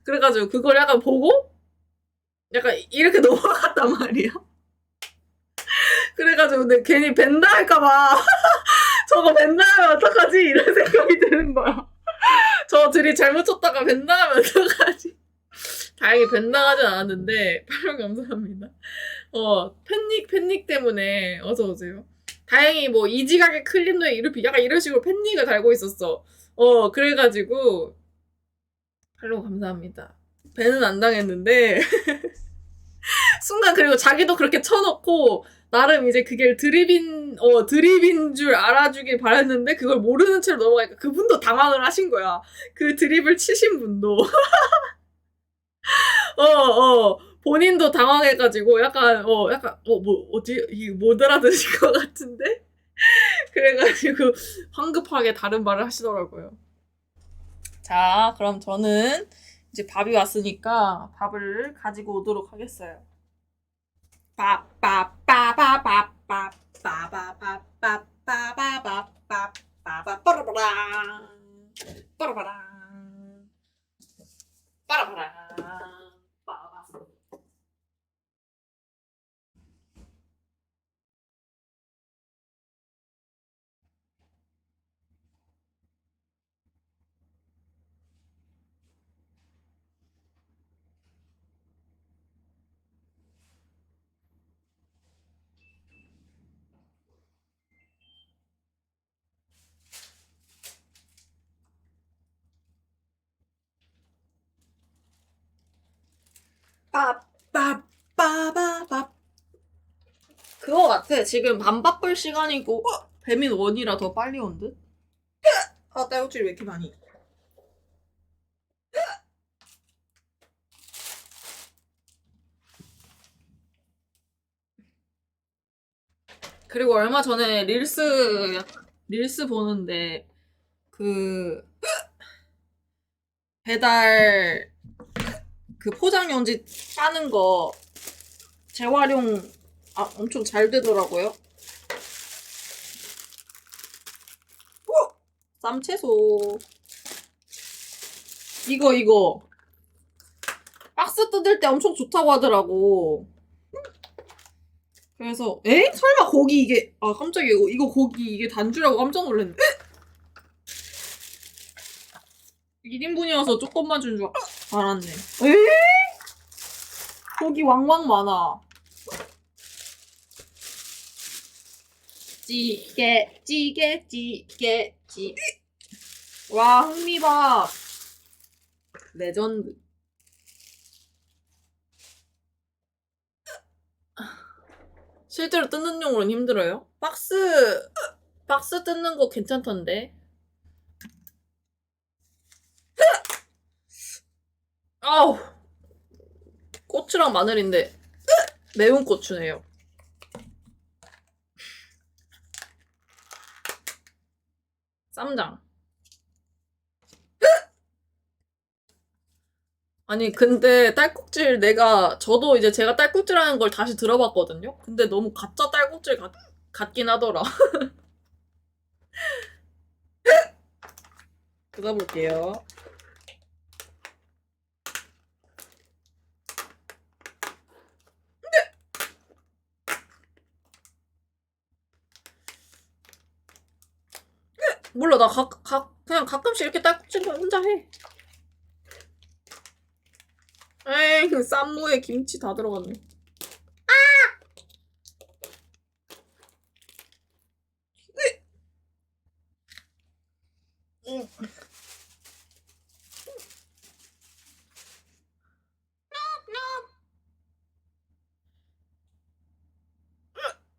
그래가지고 그걸 약간 보고 약간 이렇게 넘어갔단 말이야. 그래가지고 근데 괜히 벤다 할까봐 저거 벤다 하면 어떡하지? 이런 생각이 드는 거야. 저 들이 잘못 쳤다가 벤다 하면 어떡하지? 다행히 벤다 하진 않았는데 8명 감사합니다. 팬닉 때문에 어서오세요. 다행히 뭐 이지각의 클립노의 이르피 약간 이런 식으로 팬닉을 달고 있었어. 그래가지고 8명 감사합니다. 벤은 안 당했는데 순간 그리고 자기도 그렇게 쳐놓고 나름 이제 그게 드립인 줄 알아주길 바랬는데 그걸 모르는 채로 넘어가니까 그분도 당황을 하신 거야. 그 드립을 치신 분도. 본인도 당황해가지고 이게 못 알아들으실 것 같은데? 그래가지고 황급하게 다른 말을 하시더라고요. 자, 그럼 저는 이제 밥이 왔으니까 밥을 가지고 오도록 하겠어요. 빠빠빠바밥 그거 같아. 지금 밥 바꿀 시간이고 배민 원이라 더 빨리 온 듯? 딸꾹질 왜 이렇게 많이? 그리고 얼마 전에 릴스 보는데 그 배달 그 포장용지 빠는 거 재활용 엄청 잘 되더라고요. 쌈채소 이거 박스 뜯을 때 엄청 좋다고 하더라고. 그래서 설마 고기 이게 깜짝이야. 이거 고기 이게 단주라고 깜짝 놀랐네. 1인분이어서 조금만 준 줄 알았네. 고기 왕왕 많아. 찌개. 와, 흥미밥. 레전드. 실제로 뜯는 용으로는 힘들어요? 박스 뜯는 거 괜찮던데. 아우. 고추랑 마늘인데 매운 고추네요. 쌈장. 아니 근데 딸꾹질 저도 이제 제가 딸꾹질하는 걸 다시 들어봤거든요. 근데 너무 가짜 딸꾹질 같긴 하더라. 뜯어볼게요. 몰라 나 그냥 가끔씩 이렇게 딸꾹질 혼자 해. 에이 쌈무에 김치 다 들어갔네.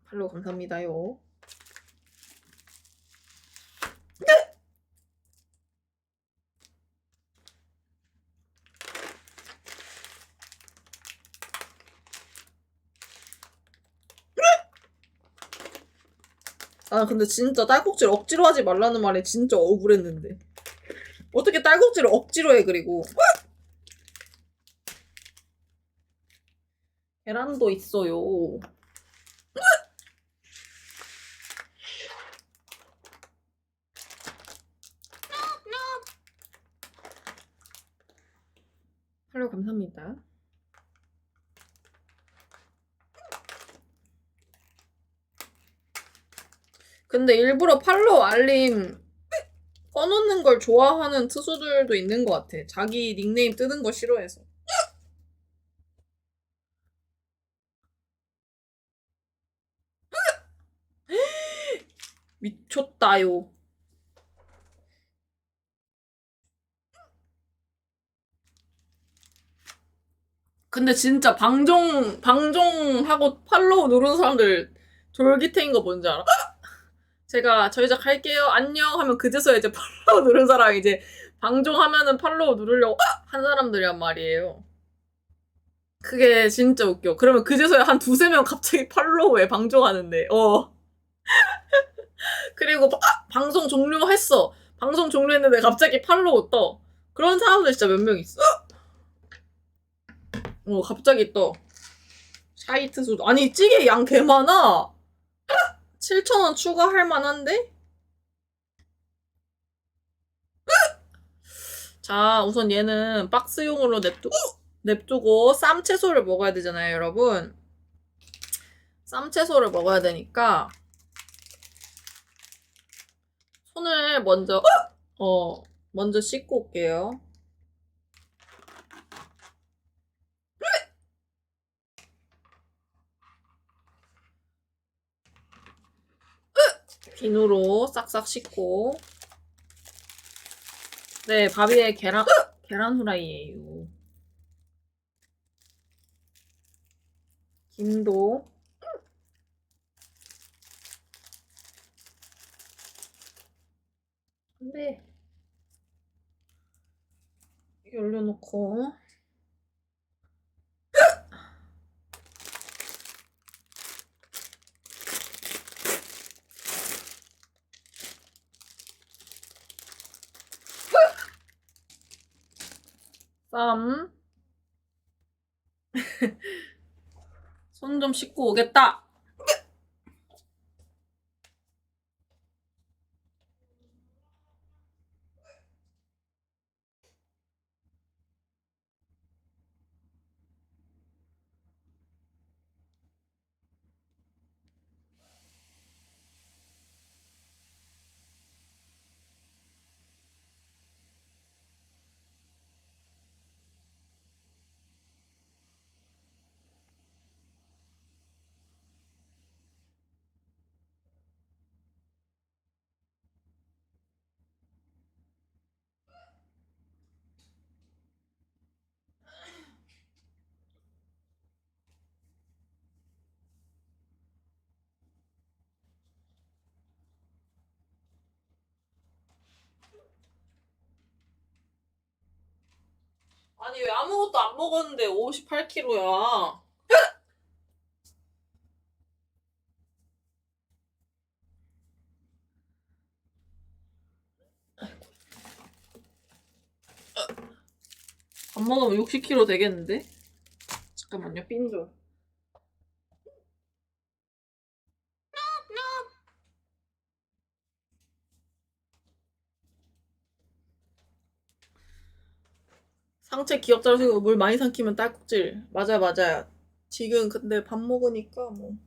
팔로우 감사합니다요. 근데 진짜 딸꾹질 억지로 하지 말라는 말에 진짜 억울했는데. 어떻게 딸꾹질을 억지로 해, 그리고. 계란도 있어요. 팔로우 감사합니다. 근데 일부러 팔로우 알림 꺼놓는 걸 좋아하는 투수들도 있는 것 같아. 자기 닉네임 뜨는 거 싫어해서. 미쳤다요. 근데 진짜 방종하고 팔로우 누르는 사람들 졸기태인 거 뭔지 알아? 제가 저희 작 할게요. 안녕 하면 그제서야 이제 팔로우 누른 사람 이제 방종하면은 팔로우 누르려고 한 사람들이란 말이에요. 그게 진짜 웃겨. 그러면 그제서야 한 두세 명 갑자기 팔로우에 방종하는데, 그리고 방송 종료했어. 방송 종료했는데 갑자기 팔로우 떠. 그런 사람들 진짜 몇 명 있어. 갑자기 떠. 사이트 수도. 아니, 찌개 양 개 많아. 7,000원 추가할 만한데? 자, 우선 얘는 박스용으로 냅두고 쌈채소를 먹어야 되잖아요, 여러분. 쌈채소를 먹어야 되니까 손을 먼저 씻고 올게요. 비누로 싹싹 씻고. 네, 밥 위에 계란 후라이예요. 김도. 네. 열려놓고. 쌈. 손 좀 씻고 오겠다. 아니, 왜 아무것도 안 먹었는데 58kg야? 밥 먹으면 60kg 되겠는데? 잠깐만요, 삔 좀. 상체 기억자로 생기고 물 많이 삼키면 딸꾹질. 맞아요, 맞아요. 지금 근데 밥 먹으니까 뭐.